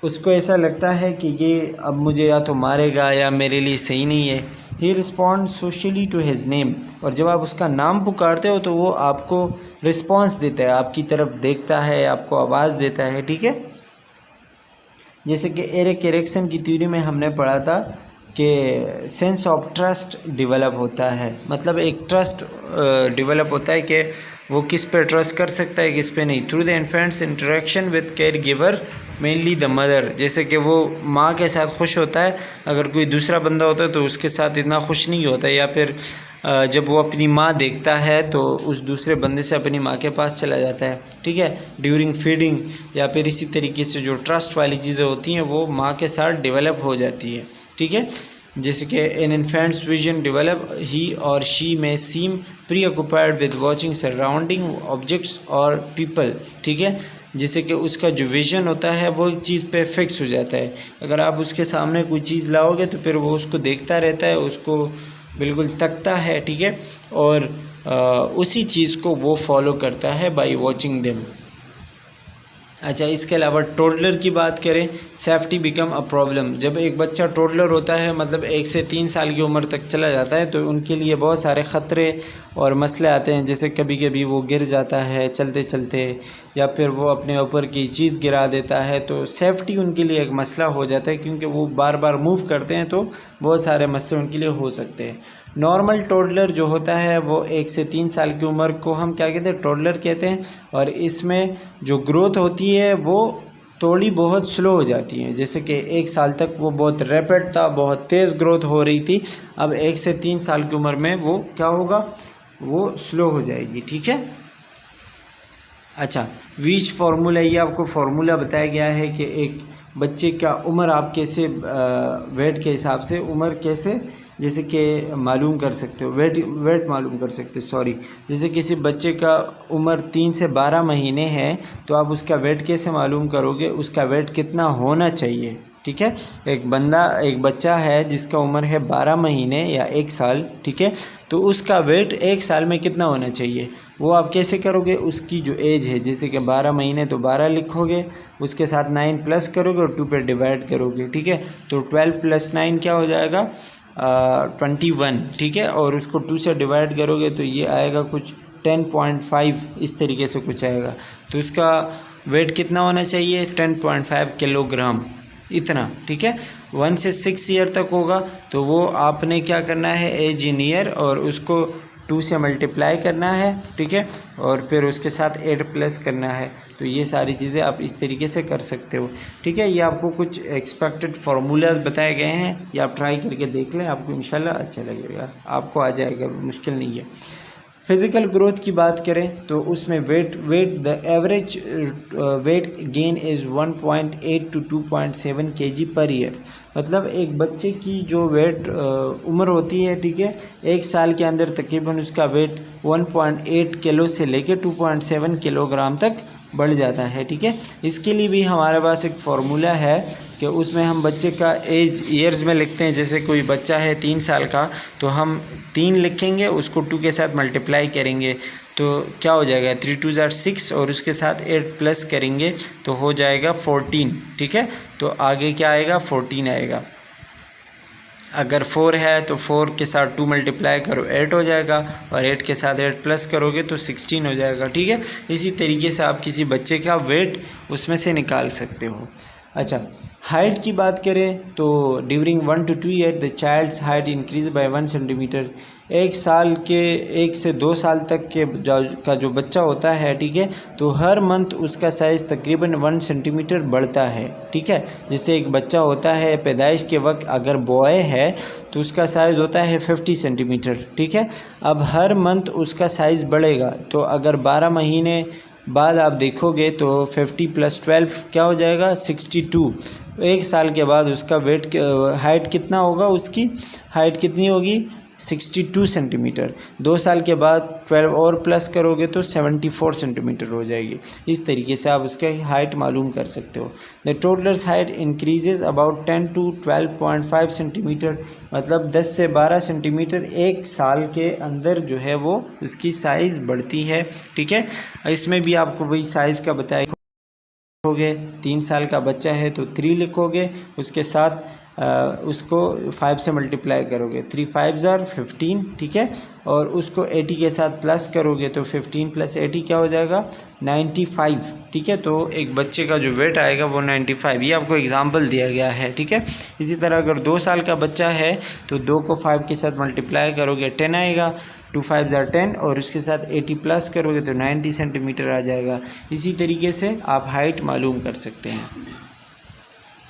Speaker 1: उसको ऐसा लगता है कि ये अब मुझे या तो मारेगा या मेरे लिए सही नहीं है। He respond socially to his name. और जब आप उसका नाम पुकारते हो तो वो आपको रिस्पॉन्स देता है, आपकी तरफ देखता है, आपको आवाज़ देता है, ठीक है। जैसे कि एरिक एरिक्सन की थ्योरी में हमने पढ़ा था कि सेंस ऑफ ट्रस्ट डेवलप होता है। मतलब एक ट्रस्ट डेवलप होता है कि वो किस पे ट्रस्ट कर सकता है, किस पे नहीं, through the infants interaction with care giver mainly the mother. जैसे कि वो माँ के साथ खुश होता है, अगर कोई दूसरा बंदा होता है तो उसके साथ इतना खुश नहीं होता, या फिर जब वो अपनी माँ देखता है तो उस दूसरे बंदे से अपनी माँ के पास चला जाता है, ठीक है, ड्यूरिंग फीडिंग। या फिर इसी तरीके से जो ट्रस्ट वाली चीज़ें होती हैं वो माँ के साथ डेवलप हो जाती है, ठीक है। जैसे कि in infants vision develop, he और शी में seem preoccupied with watching surrounding objects और पीपल, ठीक है। जैसे कि उसका जो विज़न होता है वो एक चीज़ पे फिक्स हो जाता है। अगर आप उसके सामने कोई चीज़ लाओगे तो फिर वो उसको देखता रहता है, उसको बिल्कुल तकता है, ठीक है, और उसी चीज़ को वो फॉलो करता है बाय वॉचिंग देम। अच्छा, इसके अलावा टोडलर की बात करें, सेफ्टी बिकम अ प्रॉब्लम। जब एक बच्चा टोडलर होता है, मतलब 1 से 3 साल की उम्र तक चला जाता है, तो उनके लिए बहुत सारे ख़तरे और मसले आते हैं। जैसे कभी कभी वो गिर जाता है चलते चलते, या फिर वो अपने ऊपर की चीज़ गिरा देता है, तो सेफ्टी उनके लिए एक मसला हो जाता है, क्योंकि वो बार बार मूव करते हैं तो बहुत सारे मसले उनके लिए हो सकते हैं। नॉर्मल टोडलर जो होता है वो 1 से 3 साल की उम्र को हम क्या कहते हैं, टोडलर कहते हैं। और इसमें जो ग्रोथ होती है वो थोड़ी बहुत स्लो हो जाती है। जैसे कि 1 साल तक वो बहुत रैपिड था, बहुत तेज़ ग्रोथ हो रही थी। अब 1 से 3 साल की उम्र में वो क्या होगा, वो स्लो हो जाएगी, ठीक है। अच्छा, वीच फार्मूला, ये आपको फार्मूला बताया गया है कि एक बच्चे का उम्र आप कैसे वेट के हिसाब से उम्र कैसे जैसे कि मालूम कर सकते हो, वेट मालूम कर सकते हो, सॉरी। जैसे किसी बच्चे का उम्र 3 से 12 महीने है तो आप उसका वेट कैसे मालूम करोगे, उसका वेट कितना होना चाहिए, ठीक है। एक बच्चा है जिसका उम्र है 12 महीने या 1 साल, ठीक है, तो उसका वेट 1 साल में कितना होना चाहिए वो आप कैसे करोगे, उसकी जो एज है, जैसे कि 12 महीने तो 12 लिखोगे, उसके साथ 9 प्लस करोगे और 2 पे डिवाइड करोगे, ठीक है। तो 12 + 9 क्या हो जाएगा, 21, ठीक है। और उसको 2 से डिवाइड करोगे तो ये आएगा कुछ 10.5, इस तरीके से कुछ आएगा। तो उसका वेट कितना होना चाहिए, 10.5 किलोग्राम, इतना, ठीक है। 1 से 6 ईयर तक होगा तो वो आपने क्या करना है, एज इन ईयर, और उसको 2 से मल्टीप्लाई करना है, ठीक है, और फिर उसके साथ 8 प्लस करना है। तो ये सारी चीज़ें आप इस तरीके से कर सकते हो, ठीक है। ये आपको कुछ एक्सपेक्टेड फार्मूलाज बताए गए हैं, ये आप ट्राई करके देख लें, आपको इंशाल्लाह अच्छा लगेगा, आपको आ जाएगा, मुश्किल नहीं है। फिज़िकल ग्रोथ की बात करें तो उसमें the average weight gain is 1.8 to 2.7 kg per year. मतलब एक बच्चे की जो वेट उम्र होती है, ठीक है, 1 साल के अंदर तकरीबन उसका वेट 1.8 किलो से लेकर 2.7 किलोग्राम तक बढ़ जाता है, ठीक है। इसके लिए भी हमारे पास एक फार्मूला है कि उसमें हम बच्चे का एज ईयर्स में लिखते हैं। जैसे कोई बच्चा है 3 साल का तो हम 3 लिखेंगे, उसको 2 के साथ मल्टीप्लाई करेंगे तो क्या हो जाएगा, 3 2 = 6, और उसके साथ 8 प्लस करेंगे तो हो जाएगा 14, ठीक है। तो आगे क्या आएगा, 14 आएगा। अगर 4 है तो 4 के साथ 2 मल्टीप्लाई करो 8 हो जाएगा, और 8 के साथ 8 प्लस करोगे तो 16 हो जाएगा, ठीक है। इसी तरीके से आप किसी बच्चे का वेट उसमें से निकाल सकते हो। अच्छा, हाइट की बात करें तो during 1 to 2 year the child's height increase by 1 centimetre. 1 से 2 साल तक का जो बच्चा होता है, ठीक है, तो हर मंथ उसका साइज़ तकरीबन 1 सेंटीमीटर बढ़ता है, ठीक है। जैसे एक बच्चा होता है पैदाइश के वक्त, अगर बॉय है तो उसका साइज़ होता है 50 सेंटीमीटर, ठीक है। अब हर मंथ उसका साइज़ बढ़ेगा, तो अगर 12 महीने बाद आप देखोगे तो 50 + 12 क्या हो जाएगा, 62। 1 साल के बाद उसका हाइट कितना होगा, उसकी हाइट कितनी होगी, 62 सेंटीमीटर। 2 साल के बाद 12 और प्लस करोगे तो 74 सेंटीमीटर हो जाएगी। इस तरीके से आप उसके हाइट मालूम कर सकते हो। The toddlers height increases about 10 to 12.5 centimetre. मतलब 10 से 12 सेंटीमीटर 1 साल के अंदर जो है वो उसकी साइज़ बढ़ती है, ठीक है। इसमें भी आपको वही साइज़ का बताया लिखोगे। 3 साल का बच्चा है तो 3 लिखोगे, उसके साथ उसको 5 से मल्टीप्लाई करोगे, 3 5 = 15, ठीक है। और उसको 80 के साथ प्लस करोगे तो 15 + 80 क्या हो जाएगा, 95, ठीक है। तो एक बच्चे का जो वेट आएगा वो 95, ये आपको एग्जांपल दिया गया है, ठीक है। इसी तरह अगर 2 साल का बच्चा है तो 2 को 5 के साथ मल्टीप्लाई करोगे 10 आएगा, 2 5 = 10, और उसके साथ 80 प्लस करोगे तो 90 सेंटीमीटर आ जाएगा। इसी तरीके से आप हाइट मालूम कर सकते हैं।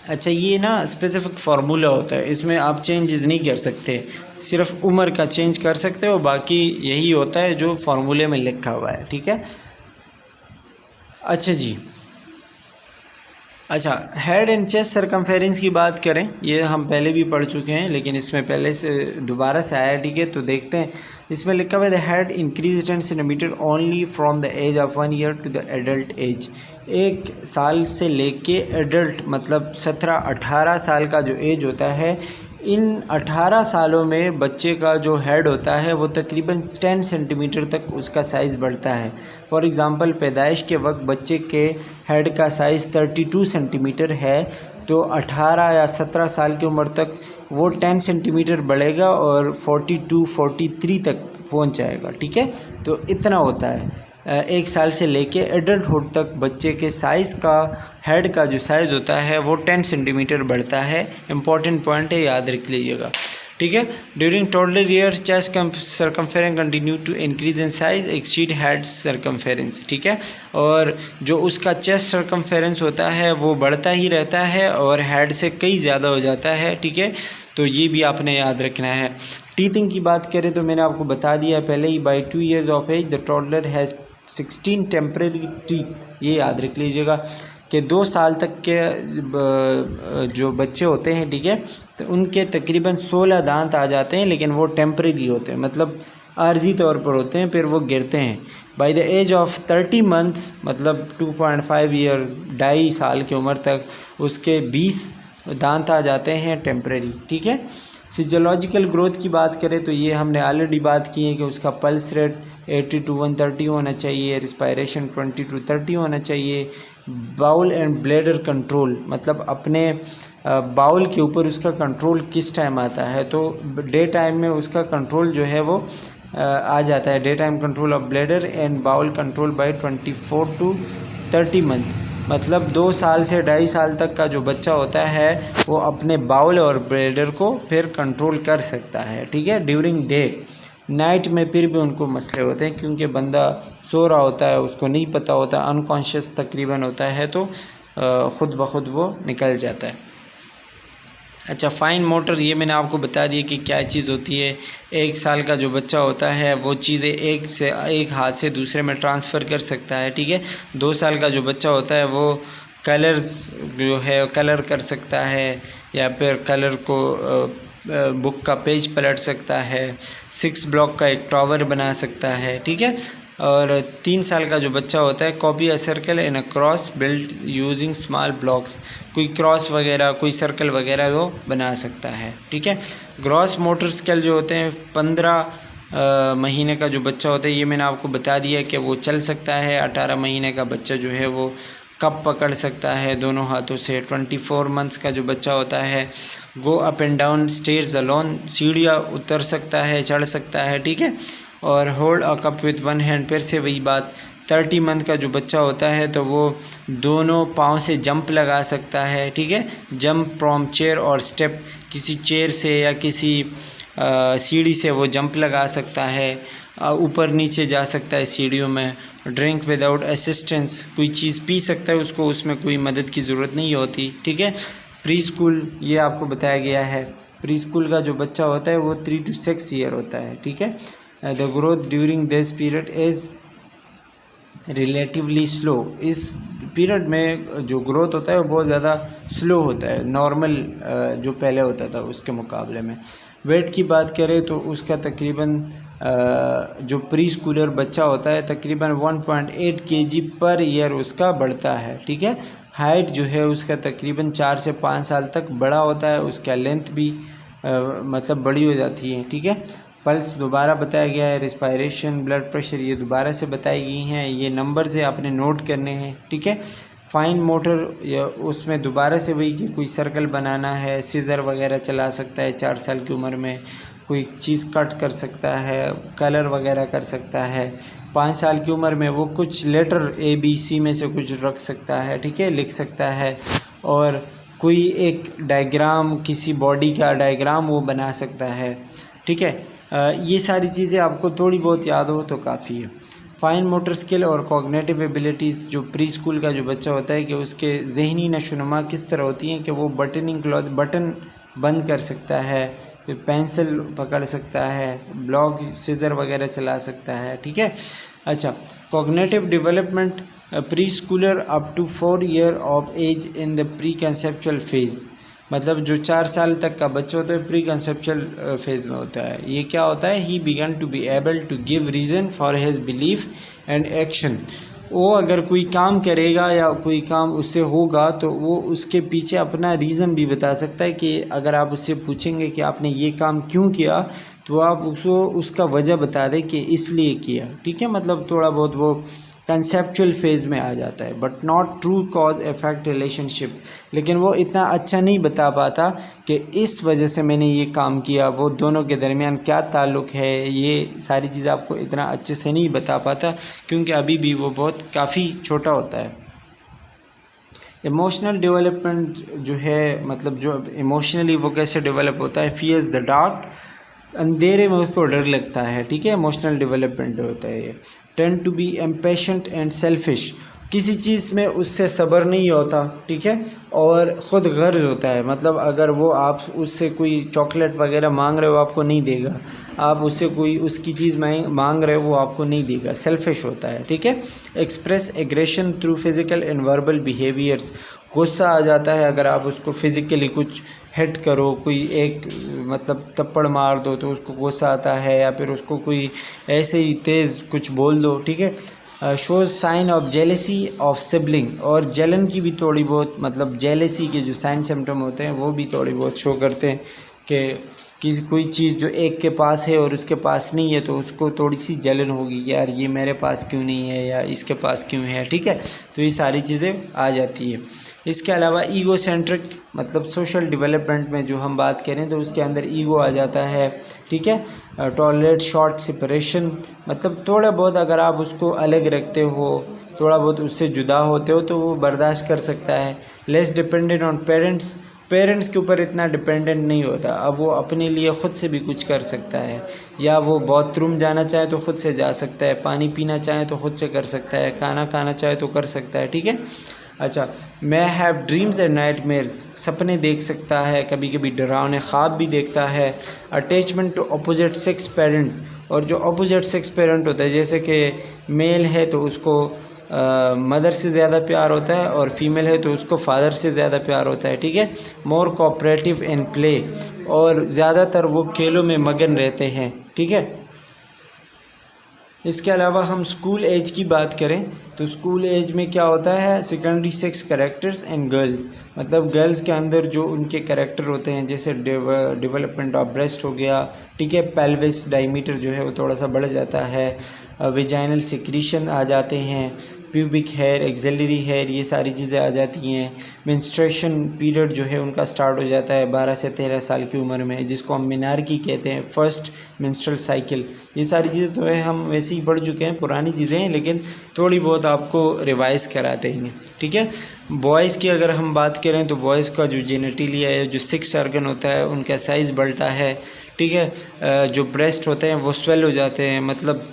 Speaker 1: अच्छा, ये ना स्पेसिफिक फार्मूला होता है, इसमें आप चेंजेस नहीं कर सकते, सिर्फ उम्र का चेंज कर सकते हो, बाकी यही होता है जो फार्मूले में लिखा हुआ है, ठीक है। अच्छा जी, अच्छा, हेड एंड चेस्ट सरकमफेरेंस की बात करें, ये हम पहले भी पढ़ चुके हैं लेकिन इसमें पहले से दोबारा से आया, ठीक है। तो देखते हैं, इसमें लिखा हुआ है the head increase 10 centimetre only from the age of 1 year to the adult age. 1 साल से लेके एडल्ट मतलब 17-18 साल का जो एज होता है, इन 18 सालों में बच्चे का जो हेड होता है वो तकरीबन 10 सेंटीमीटर तक उसका साइज़ बढ़ता है। फॉर एग्ज़ाम्पल, पैदाइश के वक्त बच्चे के हेड का साइज़ 32 सेंटीमीटर है, तो 18 या 17 साल की उम्र तक वो 10 सेंटीमीटर बढ़ेगा और 42-43 तक पहुंच जाएगा, ठीक है। तो इतना होता है। 1 साल से लेके एडल्टहुड तक बच्चे के साइज़ का, हेड का जो साइज़ होता है वो 10 सेंटीमीटर बढ़ता है। इम्पॉर्टेंट पॉइंट है, याद रख लीजिएगा, ठीक है। During toddler year chest circumference continue to increase in size exceed head circumference, ठीक है। और जो उसका चेस्ट सरकमफेरेंस होता है वो बढ़ता ही रहता है और हेड से कई ज़्यादा हो जाता है, ठीक है। तो ये भी आपने याद रखना है। टीथिंग की बात करें तो मैंने आपको बता दिया पहले ही, by 2 years of age the toddler has 16 temporary teeth, ये याद रख लीजिएगा। कि 2 साल तक के जो बच्चे होते हैं, ठीक है, तो उनके तकरीबन 16 दांत आ जाते हैं, लेकिन वो टेम्परेरी होते हैं, मतलब आर्जी तौर पर होते हैं, फिर वो गिरते हैं। By the age of 30 months, मतलब 2.5 ईयर, 2.5 साल की उम्र तक उसके 20 दांत आ जाते हैं टेम्परेरी, ठीक है। फिजियोलॉजिकल ग्रोथ की बात करें तो ये हमने ऑलरेडी बात की है कि उसका पल्स रेट 80 to 130 होना चाहिए, रिस्पायरेशन 20 to 30 होना चाहिए। बाउल एंड ब्लैडर कंट्रोल, मतलब अपने बाउल के ऊपर उसका कंट्रोल किस टाइम आता है, तो डे टाइम में उसका कंट्रोल जो है वो आ जाता है, day time control of bladder and bowel control by 24 to 30 months. मतलब 2 साल से 2.5 साल तक का जो बच्चा होता है वो अपने बाउल और ब्लैडर को फिर कंट्रोल कर सकता है, ठीक है, ड्यूरिंग डे। नाइट में फिर भी उनको मसले होते हैं, क्योंकि बंदा सो रहा होता है, उसको नहीं पता होता, अनकॉन्शियस तकरीबन होता है, तो ख़ुद ब खुद वो निकल जाता है। अच्छा, फाइन मोटर, ये मैंने आपको बता दिया कि क्या चीज़ होती है। 1 साल का जो बच्चा होता है वो चीज़ें एक हाथ से दूसरे में ट्रांसफ़र कर सकता है, ठीक है। 2 साल का जो बच्चा होता है वो कलर्स जो है कलर कर सकता है, या फिर कलर को बुक का पेज पलट सकता है, 6 ब्लॉक का एक टावर बना सकता है, ठीक है। और 3 साल का जो बच्चा होता है copy a circle in a cross build using small blocks, कोई क्रॉस वगैरह, कोई सर्कल वगैरह वो बना सकता है, ठीक है। ग्रॉस मोटर स्किल जो होते हैं 15 महीने का जो बच्चा होता है, ये मैंने आपको बता दिया कि वो चल सकता है। 18 महीने का बच्चा जो है वो कप पकड़ सकता है दोनों हाथों से। 24 मंथ्स का जो बच्चा होता है go up and down stairs alone, सीढ़ियाँ उतर सकता है, चढ़ सकता है, ठीक है। और hold a cup with 1 hand, फिर से वही बात। 30 मंथ का जो बच्चा होता है तो वो दोनों पाँव से जंप लगा सकता है, ठीक है। जंप फ्रॉम चेयर और स्टेप, किसी चेयर से या किसी सीढ़ी से वो जंप लगा सकता है, ऊपर नीचे जा सकता है सीढ़ियों में। ड्रिंक विदाउट असिस्टेंस, कोई चीज़ पी सकता है, उसको उसमें कोई मदद की ज़रूरत नहीं होती, ठीक है। प्री स्कूल, ये आपको बताया गया है। प्री स्कूल का जो बच्चा होता है वो 3 to 6 ईयर होता है, ठीक है। The growth during this period is relatively slow, इस पीरियड में जो ग्रोथ होता है वो बहुत ज़्यादा स्लो होता है, नॉर्मल जो पहले होता था उसके मुकाबले में। वेट की बात करें तो उसका तकरीबन जो प्री स्कूलर बच्चा होता है तकरीबन 1.8 kg पर ईयर उसका बढ़ता है, ठीक है। हाइट जो है उसका तकरीबन 4 से 5 साल तक बड़ा होता है, उसका लेंथ भी मतलब बड़ी हो जाती है, ठीक है। पल्स दोबारा बताया गया है, रिस्पायरेशन, ब्लड प्रेशर ये दोबारा से बताई गई हैं, ये नंबर से आपने नोट करने हैं, ठीक है। फाइन मोटर, या उसमें दोबारा से वही कि कोई सर्कल बनाना है, सीज़र वगैरह चला सकता है 4 साल की उम्र में, कोई चीज़ कट कर सकता है, कलर वगैरह कर सकता है। 5 साल की उम्र में वो कुछ लेटर ABC में से कुछ रख सकता है, ठीक है, लिख सकता है। और कोई एक डायग्राम, किसी बॉडी का डायग्राम वो बना सकता है, ठीक है। ये सारी चीज़ें आपको थोड़ी बहुत याद हो तो काफ़ी है। फाइन मोटर स्किल और कॉग्निटिव एबिलिटीज़, जो प्री स्कूल का जो बच्चा होता है कि उसके जहनी नशोनुमा किस तरह होती हैं कि वो बटन बंद कर सकता है, फिर पेंसिल पकड़ सकता है, ब्लॉक, सीज़र वगैरह चला सकता है, ठीक है। अच्छा, cognitive development, preschooler up to 4 year of age in the preconceptual phase, मतलब जो 4 साल तक का बच्चा होता है प्री कंसेप्चुअल फेज़ में होता है। ये क्या होता है, he begin to be able to give reason for his belief and action. वो अगर कोई काम करेगा या कोई काम उससे होगा तो वो उसके पीछे अपना रीज़न भी बता सकता है, कि अगर आप उससे पूछेंगे कि आपने ये काम क्यों किया तो आप उसको उसका वजह बता दें कि इसलिए किया, ठीक है। मतलब थोड़ा बहुत वो कंसेप्चुअल फेज़ में आ जाता है, but not true cause effect relationship, लेकिन वो इतना अच्छा नहीं बता पाता कि इस वजह से मैंने ये काम किया, वो दोनों के दरमियान क्या ताल्लुक़ है, ये सारी चीज़ें आपको इतना अच्छे से नहीं बता पाता, क्योंकि अभी भी वो बहुत काफ़ी छोटा होता है। इमोशनल डेवलपमेंट जो है, मतलब जो इमोशनली वो कैसे डेवलप होता है, फियर्स द डार्क, अंधेरे में उसको डर लगता है, ठीक है। इमोशनल डेवलपमेंट होता है ये। Tend to be impatient and selfish, किसी चीज़ में उससे सब्र नहीं होता, ठीक है, और ख़ुद गर्ज होता है, मतलब अगर वो आप उससे कोई चॉकलेट वगैरह मांग रहे हो आपको नहीं देगा, आप उससे कोई उसकी चीज़ मांग रहे हो वो आपको नहीं देगा, सेल्फिश होता है, ठीक है। Express aggression through physical and verbal behaviours, गुस्सा आ जाता है अगर आप उसको फिज़िकली कुछ हिट करो, कोई एक मतलब थप्पड़ मार दो तो उसको गुस्सा आता है, या फिर उसको कोई ऐसे ही तेज़ कुछ बोल दो, ठीक है। Shows sign of jealousy of sibling, और जलन की भी थोड़ी बहुत मतलब जेलेसी के जो साइन सिम्टम होते हैं वो भी थोड़ी बहुत शो करते हैं कि कोई चीज़ जो एक के पास है और उसके पास नहीं है तो उसको थोड़ी सी जलन होगी कि यार ये मेरे पास क्यों नहीं है या इसके पास क्यों है, ठीक है। तो ये सारी चीज़ें आ जाती है। इसके अलावा ईगो सेंट्रिक मतलब सोशल डेवलपमेंट में जो हम बात करें तो उसके अंदर ईगो आ जाता है, ठीक है। टॉलरेट शॉर्ट सेपरेशन, मतलब थोड़ा बहुत अगर आप उसको अलग रखते हो, थोड़ा बहुत उससे जुदा होते हो तो वो बर्दाश्त कर सकता है। लेस डिपेंडेंट ऑन पेरेंट्स के ऊपर इतना डिपेंडेंट नहीं होता, अब वो अपने लिए ख़ुद से भी कुछ कर सकता है, या वो बाथरूम जाना चाहे तो ख़ुद से जा सकता है, पानी पीना चाहे तो ख़ुद से कर सकता है, खाना खाना चाहे तो कर सकता है, ठीक है। अच्छा, मैं हैव ड्रीम्स एंड नाइटमेयर्स, सपने देख सकता है, कभी कभी डरावने ख्वाब भी देखता है। Attachment to opposite sex parent, और जो अपोजिट सेक्स पेरेंट होता है जैसे कि मेल है तो उसको मदर से ज़्यादा प्यार होता है और फीमेल है तो उसको फादर से ज़्यादा प्यार होता है, ठीक है। मोर कोऑपरेटिव इन प्ले, और ज़्यादातर वो खेलों में मगन रहते हैं, ठीक है। इसके अलावा हम स्कूल एज की बात करें तो स्कूल एज में क्या होता है, secondary sex characters and girls, मतलब गर्ल्स के अंदर जो उनके कैरेक्टर होते हैं जैसे डेवलपमेंट ऑफ ब्रेस्ट हो गया, ठीक है। पेल्विस डायमीटर जो है वो थोड़ा सा बढ़ जाता है, वेजाइनल सिक्रीशन आ जाते हैं, प्यूबिक हेयर, एक्सिलरी हेयर, ये सारी चीज़ें आ जाती हैं। मेंस्ट्रुएशन पीरियड जो है उनका स्टार्ट हो जाता है 12 से 13 साल की उम्र में, जिसको हम मेनार्की कहते हैं, फर्स्ट मेंस्ट्रुअल साइकिल। ये सारी चीज़ें तो है हम वैसे ही पढ़ चुके हैं, पुरानी चीज़ें हैं, लेकिन थोड़ी बहुत आपको रिवाइज़ कराते हैं, ठीक है। बॉयज़ की अगर हम बात करें तो बॉयज़ का जो जेनेटिलिया है, जो 6 ऑर्गन होता है उनका साइज़ बढ़ता है, ठीक है। जो ब्रेस्ट होते हैं वो स्वेल हो जाते हैं, मतलब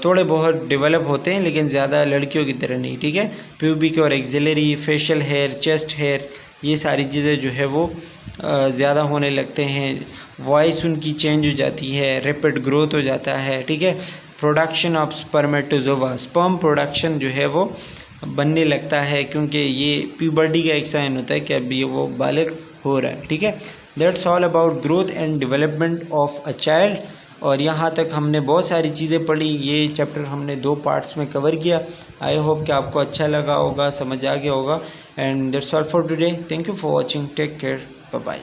Speaker 1: थोड़े बहुत डेवलप होते हैं लेकिन ज़्यादा लड़कियों की तरह नहीं, ठीक है। प्यूबिक और axillary, facial hair, chest hair, ये सारी चीज़ें जो है वो ज़्यादा होने लगते हैं। वॉइस उनकी चेंज हो जाती है, रैपिड ग्रोथ हो जाता है, ठीक है। Production of spermatozoa, sperm production जो है वो बनने लगता है, क्योंकि ये प्यूबर्टी का एक साइन होता है कि अभी वो बालिग हो रहा है, ठीक है। That's all about growth and development of a child. और यहाँ तक हमने बहुत सारी चीज़ें पढ़ी, ये चैप्टर हमने 2 पार्ट्स में कवर किया। आई होप कि आपको अच्छा लगा होगा, समझ आ गया होगा। And that's all for today. Thank you for watching, take care, bye bye.